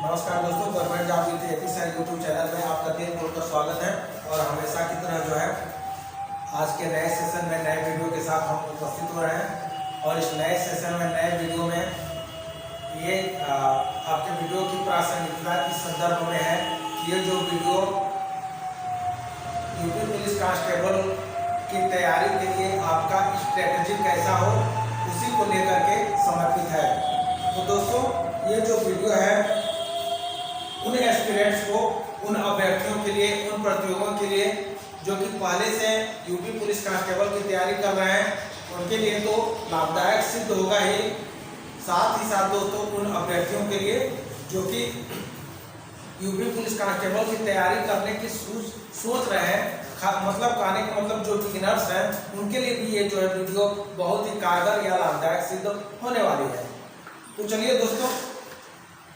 नमस्कार दोस्तों, government job with ethics YouTube channel में आपका दिल खोलकर स्वागत है। और हमेशा की तरह जो है आज के नए सेशन में नए वीडियो के साथ हम उपस्थित हो रहे हैं। और इस नए सेशन में नए वीडियो में ये आपके वीडियो की प्रासंगिकता इस संदर्भ में है कि ये जो वीडियो यूपी पुलिस कांस्टेबल की तैयारी के लिए आपका स्ट्रेटजी कैसा हो उसी को लेकर के समर्पित है। तो दोस्तों, ये जो वीडियो है उन एस्पिरेंट्स को, उन अभ्यर्थियों के लिए, उन प्रतियोगियों के लिए जो कि पहले से यूपी पुलिस कांस्टेबल की तैयारी कर रहे हैं, उनके लिए तो लाभदायक सिद्ध होगा ही। साथ ही साथ दोस्तों, उन अभ्यर्थियों के लिए जो कि यूपी पुलिस कांस्टेबल की तैयारी करने की सोच रहे हैं, मतलब कहने का मतलब जो बिगिनर्स हैं, उनके लिए भी ये जो है वीडियो बहुत ही कारगर या लाभदायक सिद्ध होने वाली है। तो चलिए दोस्तों,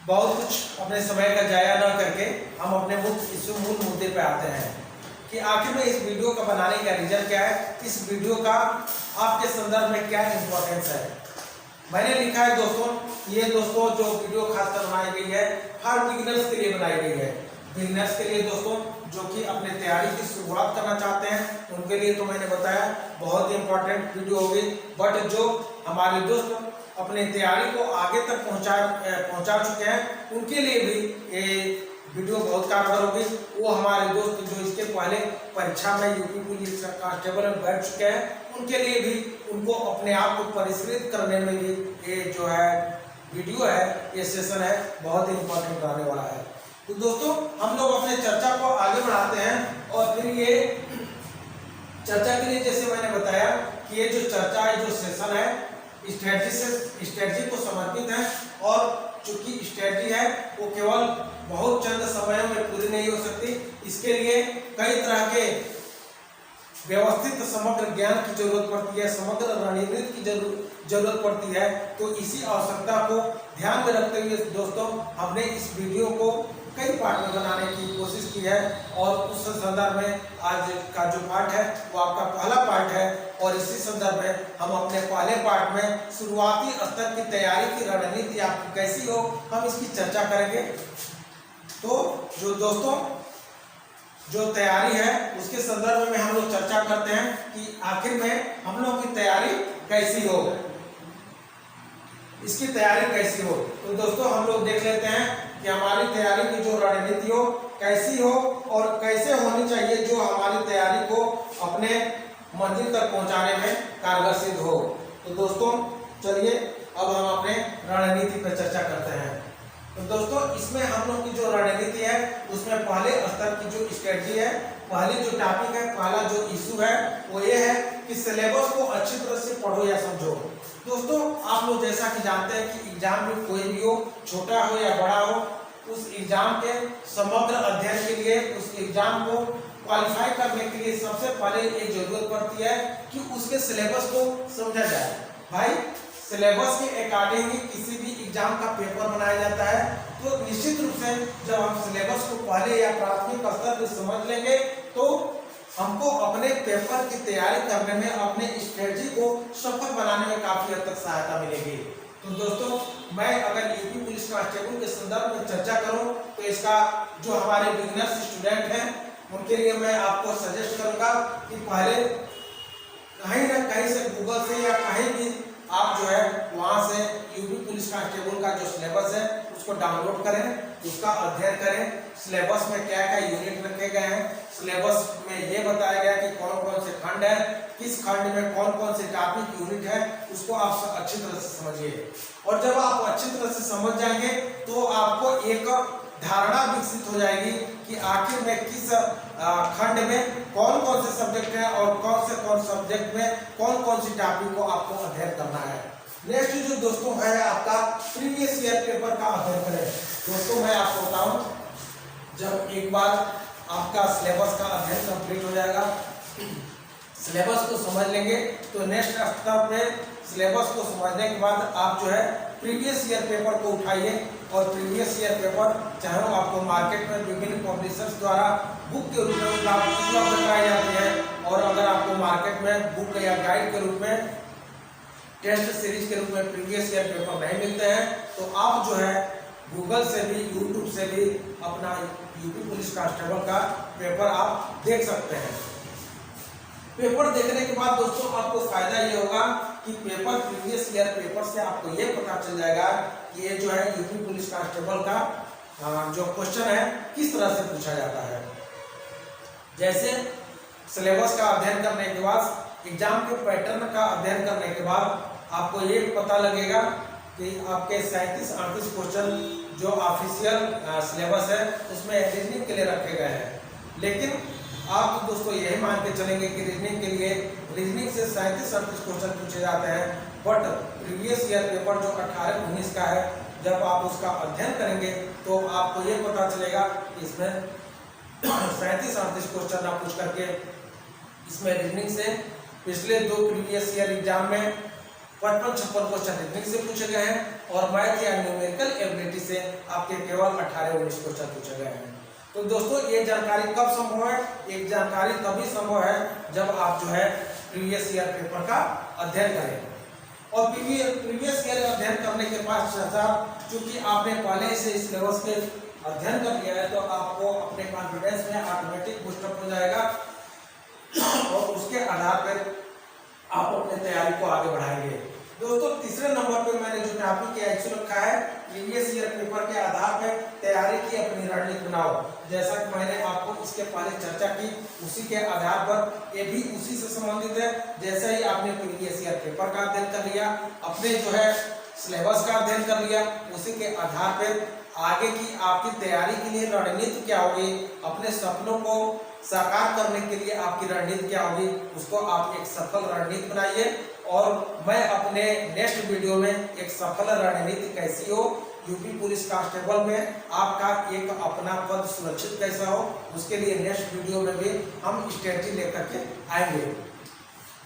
बहुत कुछ अपने समय का जाया न करके हम अपने मूल मुद्दे पे आते हैं कि आखिर में इस वीडियो का बनाने का रीजन क्या है, इस वीडियो का आपके संदर्भ में क्या इंपॉर्टेंस है। मैंने लिखा है दोस्तों, ये दोस्तों जो वीडियो खासकर बनाई गई है हर बिगिनर्स के लिए बनाई गई है। बिगिनर्स के लिए दोस्तों जो कि अपने तैयारी की शुरुआत करना चाहते हैं, उनके लिए तो मैंने बताया बहुत ही इंपॉर्टेंट वीडियो होगी। बट जो हमारे दोस्त अपने तैयारी को आगे तक पहुंचा चुके हैं, उनके लिए भी ये वीडियो बहुत कारगर होगी। वो हमारे दोस्त जो इसके पहले परीक्षा में यूपी पुलिस कांस्टेबल में बैठ चुके हैं, उनके लिए भी, उनको अपने आप को परिष्कृत करने में भी ये जो है वीडियो है, ये सेशन है, बहुत ही इंपॉर्टेंट रहने वाला है। तो दोस्तों, हम लोग अपने चर्चा को आगे बढ़ाते हैं। और फिर ये चर्चा के लिए जैसे मैंने बताया कि ये जो चर्चा है, जो सेशन है, स्ट्रेटजी को समर्पित है। और चूंकि स्ट्रेटजी है वो केवल बहुत चंद समयों में पूरी नहीं हो सकती, इसके लिए कई तरह के व्यवस्थित समग्र ज्ञान की जरूरत पड़ती है, समग्र रणनीति की जरूरत पड़ती है। तो इसी आवश्यकता को ध्यान में रखते हुए दोस्तों, हमने इस वीडियो को कई पार्ट में बनाने की कोशिश की है। और उस संदर्भ में आज का जो पार्ट है वो आपका पहला पार्ट है। और इसी संदर्भ में हम अपने पहले पार्ट में शुरुआती स्तर की तैयारी की रणनीति आपकी कैसी हो, हम इसकी चर्चा करेंगे। तो जो दोस्तों जो तैयारी है उसके संदर्भ में हम लोग चर्चा करते हैं कि आखिर में हम लोग की तैयारी कैसी हो, इसकी तैयारी कैसी हो। तो दोस्तों, हम लोग देख लेते हैं कि हमारी तैयारी की जो रणनीति हो कैसी हो और कैसे होनी चाहिए, जो हमारी तैयारी को अपने मंजिल तक पहुंचाने में कारगर सिद्ध हो। तो दोस्तों चलिए अब हम अपने रणनीति पर चर्चा करते हैं। तो दोस्तों, इसमें हम लोग की जो रणनीति है उसमें पहले स्तर की जो स्ट्रेटजी है, पहली जो टॉपिक है, पहला जो इशू है वो ये है कि सिलेबस को अच्छी तरह से पढ़ो या समझो। दोस्तों, आप लोग जैसा कि जानते हैं कि एग्जाम में कोई भी हो, छोटा हो या बड़ा हो, उस एग्जाम के समग्र अध्ययन के लिए, उस एग्जाम को क्वालिफाई करने के लिए सबसे पहले ये जरूरत पड़ती है कि उसके सिलेबस को समझा जाए। भाई, सिलेबस के अकॉर्डिंग ही किसी भी एग्जाम का पेपर बनाया जाता है। तो निश्चित रूप से जब हम सिलेबस को पहले या प्राथमिक स्तर पर समझ लेंगे तो हमको अपने पेपर की तैयारी करने में, अपने स्ट्रेटजी को सफल बनाने में काफी हद तक सहायता मिलेगी। तो दोस्तों, मैं अगर यूपी पुलिस कांस्टेबल के संदर्भ में चर्चा करूं तो इसका जो हमारे बिगिनर्स स्टूडेंट हैं उनके लिए मैं आपको सजेस्ट करूंगा कि पहले कहीं ना कहीं से गूगल से या कहीं भी आप जो है वहां से यूपी पुलिस कांस्टेबल का जो सिलेबस है उसको डाउनलोड करें, उसका अध्ययन करें। सिलेबस में क्या क्या यूनिट रखे गए हैं, सिलेबस में ये बताया गया कि कौन कौन से खंड है, किस खंड में कौन कौन से टॉपिक यूनिट है, उसको आप अच्छी तरह से समझिए। और जब आप अच्छी तरह से समझ जाएंगे तो आपको एक धारणा विकसित हो जाएगी कि आखिर में किस खंड में कौन कौन से सब्जेक्ट है और कौन सब्जेक्ट में कौन कौन सी टॉपिक को आपको अध्ययन करना है। नेक्स्ट जो दोस्तों है आपका प्रीवियस ईयर पेपर का अध्ययन करें। दोस्तों, मैं आपको बताऊं, जब एक बार आपका सिलेबस का अध्ययन कंप्लीट हो जाएगा, सिलेबस को समझ लेंगे, तो नेक्स्ट स्तर पे सिलेबस को समझने के बाद आप जो है प्रीवियस ईयर पेपर को उठाइए। और प्रीवियस ईयर पेपर चाहे वो आपको मार्केट में विभिन्न पब्लिशर्स द्वारा बुक के रूप में उपलब्ध कराई जाती है। और अगर आपको मार्केट में बुक या गाइड के रूप में, टेस्ट सीरीज के रूप में प्रीवियस ईयर पेपर नहीं मिलते हैं, तो आप जो है गूगल से भी, यूट्यूब से भी अपना यूपी पुलिस कांस्टेबल का पेपर आप देख सकते हैं। पेपर देखने के बाद दोस्तों आपको फायदा ये होगा कि पेपर प्रीवियस ईयर पेपर से आपको ये पता चल जाएगा कि ये जो है यूपी पुलिस कांस्टेबल का जो क्वेश्चन है किस तरह से पूछा जाता है। जैसे सिलेबस का अध्ययन करने के बाद, एग्जाम के पैटर्न का अध्ययन करने के बाद आपको ये पता लगेगा कि आपके 37-38 क्वेश्चन जो ऑफिशियल सिलेबस है उसमें रीजनिंग के लिए रखे गए हैं। लेकिन आप तो दोस्तों यही मान के चलेंगे कि रीजनिंग के लिए रीजनिंग से 37-38 क्वेश्चन पूछे जाते हैं, बट प्रीवियस ईयर पेपर जो 18-19 का है, जब आप उसका अध्ययन करेंगे तो आपको ये पता चलेगा कि इसमें 37-38 क्वेश्चन आप पूछ करके इसमें रीजनिंग से पिछले 2 प्रीवियस ईयर एग्जाम में 55-56 क्वेश्चन रीजनिंग से पूछे गए हैं और मैथ या न्यूमेरिकल एबिलिटी से आपके केवल 18-19 क्वेश्चन पूछे गए हैं। तो दोस्तों ये जानकारी कब संभव है? एक जानकारी तभी संभव है जब आप जो है प्रीवियस ईयर पेपर का अध्ययन करें। और प्रीवियस ईयर अध्ययन करने के पश्चात चूंकि आपने पहले से इस सिलेबस के अध्ययन कर लिया है तो आपको अपने कॉन्फिडेंस में ऑटोमेटिक बूस्टअप हो जाएगा और उसके आधार पर आप अपने तैयारी को आगे बढ़ाएंगे। दोस्तों तीसरे नंबर पे मैंने जो टॉपिक ऐसे रखा है, प्रीवियस ईयर पेपर के आधार पर तैयारी की अपनी रणनीति बनाओ। जैसा कि मैंने आपको इसके पहले चर्चा की, उसी के आधार पर ये भी उसी से संबंधित है। जैसे ही आपने प्रीवियस ईयर पेपर का अध्ययन कर लिया, अपने जो है सिलेबस का अध्ययन कर लिया, उसी के आधार पर आगे की आपकी तैयारी के लिए रणनीति क्या होगी, अपने सपनों को साकार करने के लिए आपकी रणनीति क्या होगी, उसको आप एक सफल रणनीति बनाइए। और मैं अपने नेक्स्ट वीडियो में एक सफल रणनीति कैसी हो, यूपी पुलिस कांस्टेबल में आपका एक अपना पद सुरक्षित कैसा हो, उसके लिए नेक्स्ट वीडियो में भी हम स्ट्रेटजी लेकर के आएंगे।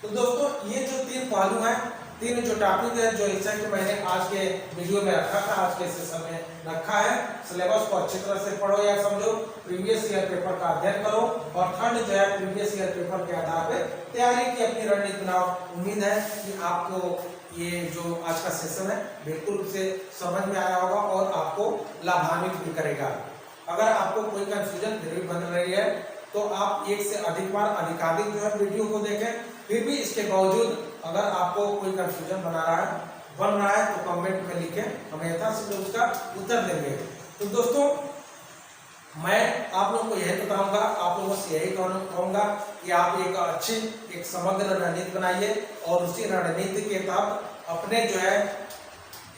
तो दोस्तों ये जो 3 पहलू हैं, 3 जो टॉपिक है, जो इच्छा कि मैंने आज के वीडियो में रखा था, आज के सेशन में रखा है, सिलेबस को अच्छी तरह से पढ़ो या समझो, प्रीवियस ईयर पेपर का अध्ययन करो और थर्ड जो है प्रीवियस ईयर पेपर के आधार पर तैयारी की अपनी रणनीति बनाओ। उम्मीद है कि आपको ये जो आज का सेशन है बिल्कुल रूप से समझ में आया होगा और आपको लाभान्वित भी करेगा। अगर आपको कोई कंफ्यूजन फिर भी बन रही है तो आप एक से अधिक बार अधिकाधिक जो है वीडियो को देखें। फिर भी इसके बावजूद अगर आपको कोई कंफ्यूजन बन रहा है तो कमेंट में लिखें, हम यथाशीघ्र उसका उत्तर देंगे। तो दोस्तों मैं आप लोगों को यही बताऊंगा, आप लोगों से यही कहूंगा कि आप एक अच्छी एक समग्र रणनीति बनाइए और उसी रणनीति के तहत अपने जो है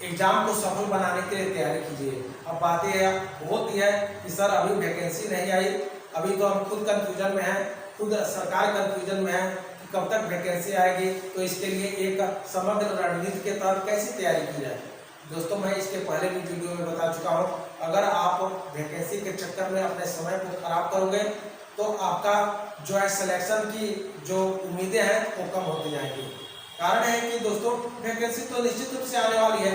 एग्जाम को सफल बनाने के लिए तैयारी कीजिए। अब बातें होती है कि सर अभी वैकेंसी नहीं आई, अभी तो हम खुद कंफ्यूजन में हैं, खुद सरकार कंफ्यूजन में है कि कब तक वैकेंसी आएगी, तो इसके लिए एक समग्र रणनीति के तहत कैसे तैयारी की जाए। दोस्तों मैं इसके पहले भी वीडियो में बता चुका हूँ, अगर आप वैकेंसी के चक्कर में अपने समय को खराब करोगे तो आपका जो है सिलेक्शन की जो उम्मीदें हैं वो कम होती जाएंगी। कारण है कि दोस्तों वैकेंसी तो निश्चित रूप से आने वाली है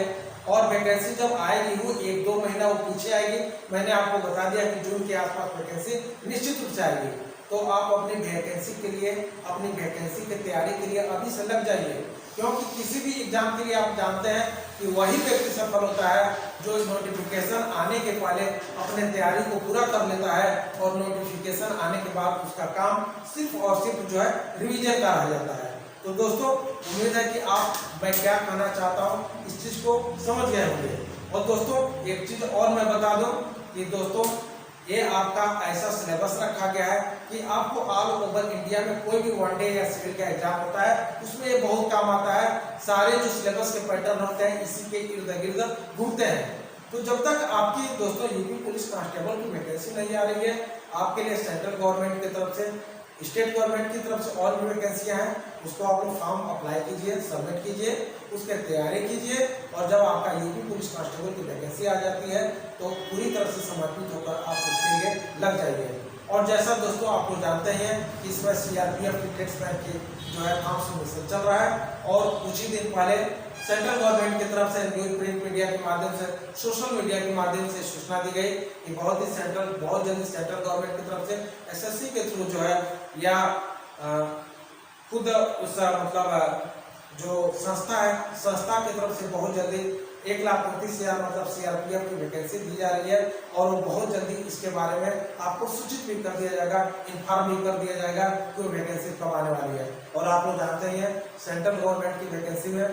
और वैकेंसी जब आएगी वो 1-2 महीना वो पीछे आएगी। मैंने आपको बता दिया कि जून के आसपास वैकेंसी निश्चित रूप से आएगी, तो आप अपनी वैकेंसी के लिए, अपनी वैकेंसी की तैयारी के लिए अभी से लग जाइए, क्योंकि किसी भी एग्जाम के लिए आप जानते हैं कि वही व्यक्ति सफल होता है जो नोटिफिकेशन आने के पहले अपने तैयारी को पूरा कर लेता है और नोटिफिकेशन आने के बाद उसका काम सिर्फ और सिर्फ जो है रिवीजन का रह जाता है। तो दोस्तों उम्मीद है कि आप मैं क्या कहना चाहता हूँ इस चीज़ को समझ गए होंगे। और दोस्तों एक चीज़ और मैं बता दूं कि दोस्तों ये आपका ऐसा सिलेबस रखा गया है कि आपको ऑल ओवर इंडिया में कोई भी वनडे या सिविल का एग्जाम होता है उसमें ये बहुत काम आता है। सारे जो सिलेबस के पैटर्न होते हैं इसी के इर्द गिर्द घूमते हैं। तो जब तक आपकी दोस्तों यूपी पुलिस कांस्टेबल की वैकेंसी नहीं आ रही है, आपके लिए सेंट्रल गवर्नमेंट की तरफ से, स्टेट गवर्नमेंट की तरफ से और भी वैकेंसियां हैं, उसको आप लोग फॉर्म अप्लाई कीजिए, सबमिट कीजिए, उसके तैयारी कीजिए और जब आपका यूपी पुलिस कांस्टेबल की वैकेंसी आ जाती है तो पूरी तरह से समर्पित होकर आप उसके लिए लग जाइए। और जैसा दोस्तों आप लोग जानते हैं कि इसमें सीआरपीएफ की टेक्समैन की जो है काम सबमिशन चल रहा है और कुछ ही दिन पहले सेंट्रल गवर्नमेंट की तरफ से न्यूज प्रिंट मीडिया के माध्यम से, सोशल मीडिया के माध्यम से सूचना दी गई कि बहुत जल्दी सेंट्रल गवर्नमेंट की तरफ से एसएससी के थ्रू जो है या खुद उस मतलब जो संस्था है, संस्था की तरफ से बहुत जल्दी 1,29,000 मतलब सीआरपीएफ की वैकेंसी दी जा रही है और वो बहुत जल्दी इसके बारे में आपको सूचित भी कर दिया जाएगा, इन्फॉर्म भी कर दिया जाएगा कि वो वैकेंसी कब आने वाली है। और आप लोग जानते ही हैं सेंट्रल गवर्नमेंट की वैकेंसी में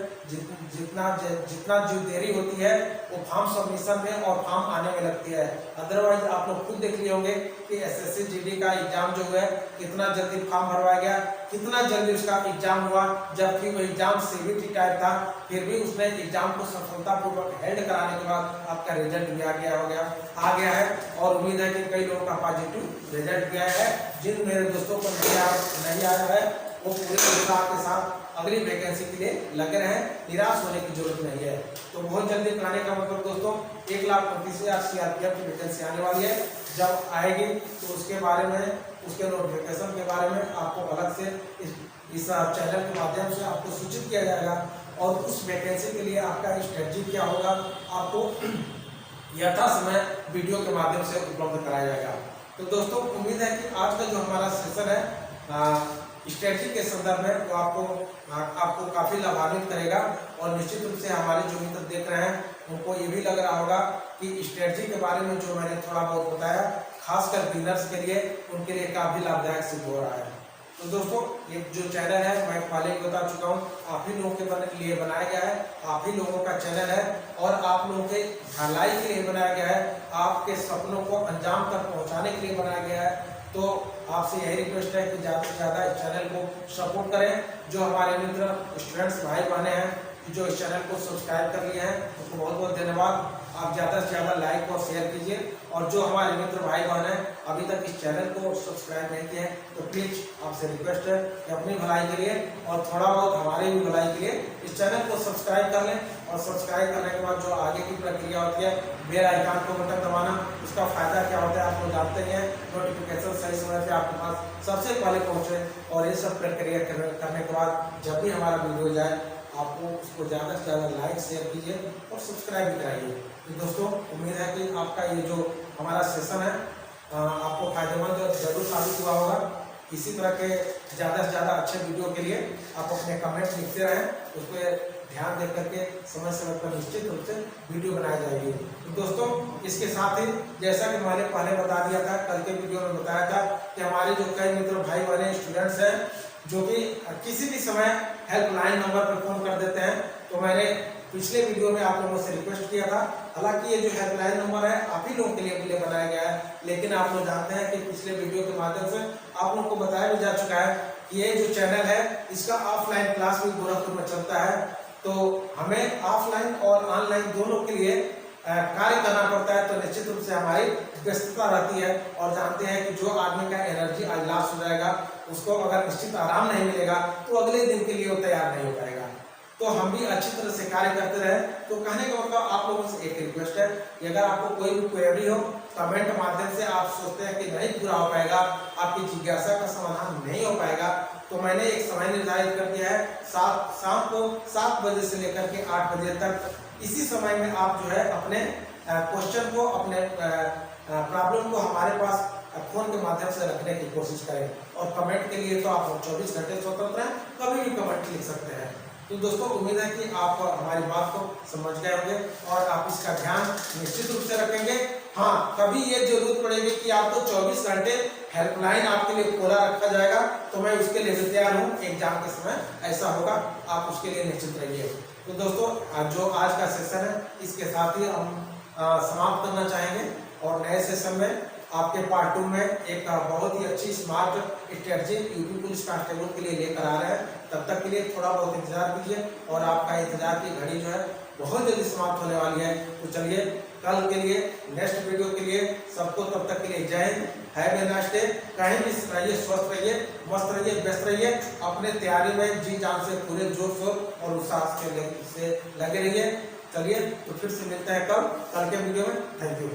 जितना जो देरी होती है वो फॉर्म सबमिशन में और फॉर्म आने में लगती है। अदरवाइज आप लोग खुद देख लिए होंगे कि एसएससी जीडी का एग्जाम जो है कितना जल्दी फॉर्म भरवाया गया, कितना जल्दी उसका एग्जाम हुआ, जबकि वो एग्जाम सीबीटी टाइप था, फिर भी उसने एग्जाम को सफलतापूर्वक हेल्ड कराने के बाद आपका रिजल्ट भी आ गया है। और उम्मीद है कि कई लोगों का पॉजिटिव रिजल्ट भी आया है। जिन मेरे दोस्तों को नहीं आया है वो पूरे उत्साह के साथ अगली वैकेंसी के लिए लगे रहे, निराश होने की जरूरत नहीं है। तो बहुत जल्दी कराने का मतलब दोस्तों 1,29,000 सीआरपीएफ की वैकेंसी आने वाली है। जब आएगी तो उसके बारे में, उसके नोटिफिकेशन के बारे में आपको अलग से इस चैनल के माध्यम से आपको सूचित किया जाएगा और उस वैकेंसी के लिए आपका स्ट्रेटजी क्या होगा आपको यथा समय वीडियो के माध्यम से उपलब्ध कराया जाएगा। तो दोस्तों उम्मीद है कि आज का जो हमारा सेशन है स्ट्रेटजी के संदर्भ में वो आपको काफ़ी लाभान्वित करेगा और निश्चित रूप से हमारे जो मित्र देख रहे हैं उनको ये भी लग रहा होगा कि स्ट्रेटजी के बारे में जो मैंने थोड़ा बहुत बताया खासकर बिगिनर्स के लिए, उनके लिए काफ़ी लाभदायक सिद्ध हो रहा है। तो दोस्तों ये जो चैनल है मैं पहले ही बता चुका हूँ, आप ही लोगों के लिए बनाया गया है, आप ही लोगों का चैनल है और आप लोगों के भलाई के लिए बनाया गया है, आपके सपनों को अंजाम तक पहुँचाने के लिए बनाया गया है। तो आपसे यही रिक्वेस्ट है कि ज़्यादा से ज़्यादा इस चैनल को सपोर्ट करें। जो हमारे मित्र स्टूडेंट्स भाई बहने हैं जो इस चैनल को सब्सक्राइब कर लिए हैं उनको बहुत बहुत धन्यवाद। आप ज़्यादा से ज़्यादा लाइक और शेयर कीजिए और जो हमारे मित्र भाई बहन हैं अभी तक इस चैनल को सब्सक्राइब नहीं किए हैं तो प्लीज़ आपसे रिक्वेस्ट है कि अपनी भलाई के लिए और थोड़ा बहुत हमारे भी भलाई के लिए इस चैनल को सब्सक्राइब कर लें। और सब्सक्राइब करने के बाद जो आगे की प्रक्रिया होती है बेल आइकन को बटन दबाना, उसका फायदा क्या होता है आप लोग जानते हैं, नोटिफिकेशन सही समय पे आपके पास सबसे पहले पहुँचे और ये सब प्रक्रिया करने के बाद जब भी हमारा वीडियो जाए आपको उसको ज़्यादा से ज़्यादा लाइक शेयर कीजिए और सब्सक्राइब भी कराइए। तो दोस्तों उम्मीद है कि आपका ये जो हमारा सेशन है आपको फायदेमंद जरूर साबित हुआ होगा। इसी तरह के ज़्यादा से ज़्यादा अच्छे वीडियो के लिए आप अपने कमेंट लिखते रहें, उस पर ध्यान दे करके समय समय पर निश्चित रूप से वीडियो बनाई जाएगी। तो दोस्तों इसके साथ ही जैसा कि मैंने पहले बता दिया था, कल के वीडियो में बताया था कि हमारे जो कई मित्र भाई बहने स्टूडेंट्स हैं जो कि किसी भी समय हेल्पलाइन नंबर पर फोन कर देते हैं, तो मैंने पिछले वीडियो में आप लोगों से रिक्वेस्ट किया था। हालांकि ये जो हेल्पलाइन नंबर है आप ही लोगों के लिए बनाया गया है, लेकिन आप लोग जानते हैं कि पिछले वीडियो के माध्यम से आप लोगों को बताया भी जा चुका है कि ये जो चैनल है इसका ऑफलाइन क्लास भी गोरखपुर में चलता है। तो हमें ऑफलाइन और ऑनलाइन दोनों के लिए कार्य करना पड़ता है, तो निश्चित रूप से हमारी व्यस्तता रहती है और जानते हैं कि जो आदमी का एनर्जी आज लॉस हो जाएगा उसको अगर निश्चित आराम नहीं मिलेगा तो अगले दिन के लिए वो तैयार नहीं हो पाएगा। तो हम भी अच्छी तरह से कार्य करते रहे। तो कहने का मतलब आप लोगों से एक रिक्वेस्ट है कि अगर आपको कोई भी क्वेरी हो कमेंट माध्यम से आप सोचते हैं कि नहीं पूरा हो पाएगा, आपकी जिज्ञासा का समाधान नहीं हो पाएगा, तो मैंने एक समय निर्धारित कर दिया है शाम को 7 बजे से लेकर के 8 बजे तक। इसी समय में आप जो है अपने क्वेश्चन को, अपने प्रॉब्लम को हमारे पास फोन के माध्यम से रखने की कोशिश करें। और कमेंट के लिए तो आप 24 घंटे स्वतंत्र हैं, कभी भी कमेंट लिख सकते हैं। तो दोस्तों उम्मीद है कि आप हमारी बात को समझ गए होंगे और आप इसका ध्यान निश्चित रूप से रखेंगे। हाँ, कभी ये जरूरत पड़ेगी कि आपको 24 घंटे हेल्पलाइन आपके लिए खोला रखा जाएगा, तो मैं उसके लिए भी तैयार हूँ। एग्जाम के समय ऐसा होगा, आप उसके लिए निश्चित रहिए। तो दोस्तों जो आज का सेशन है इसके साथ ही हम समाप्त करना चाहेंगे और नए सेशन में आपके पार्ट 2 में एक बहुत ही अच्छी smart strategy UP police constable के लिए लेकर आ रहे हैं। तब तक के लिए थोड़ा बहुत इंतजार कीजिए और आपका इंतजार की घड़ी जो है बहुत जल्दी समाप्त होने वाली है। तो चलिए कल के लिए नेक्स्ट वीडियो के लिए सबको तब तक के लिए जय Hind, have a nice day. कहीं भी रहिए, स्वस्थ रहिए, मस्त रहिए, व्यस्त रहिए, अपने तैयारी में जी जान से पूरे जोर शोर और उत्साह से लगे रहिए। चलिए तो फिर से मिलते हैं कल के वीडियो में। Thank you.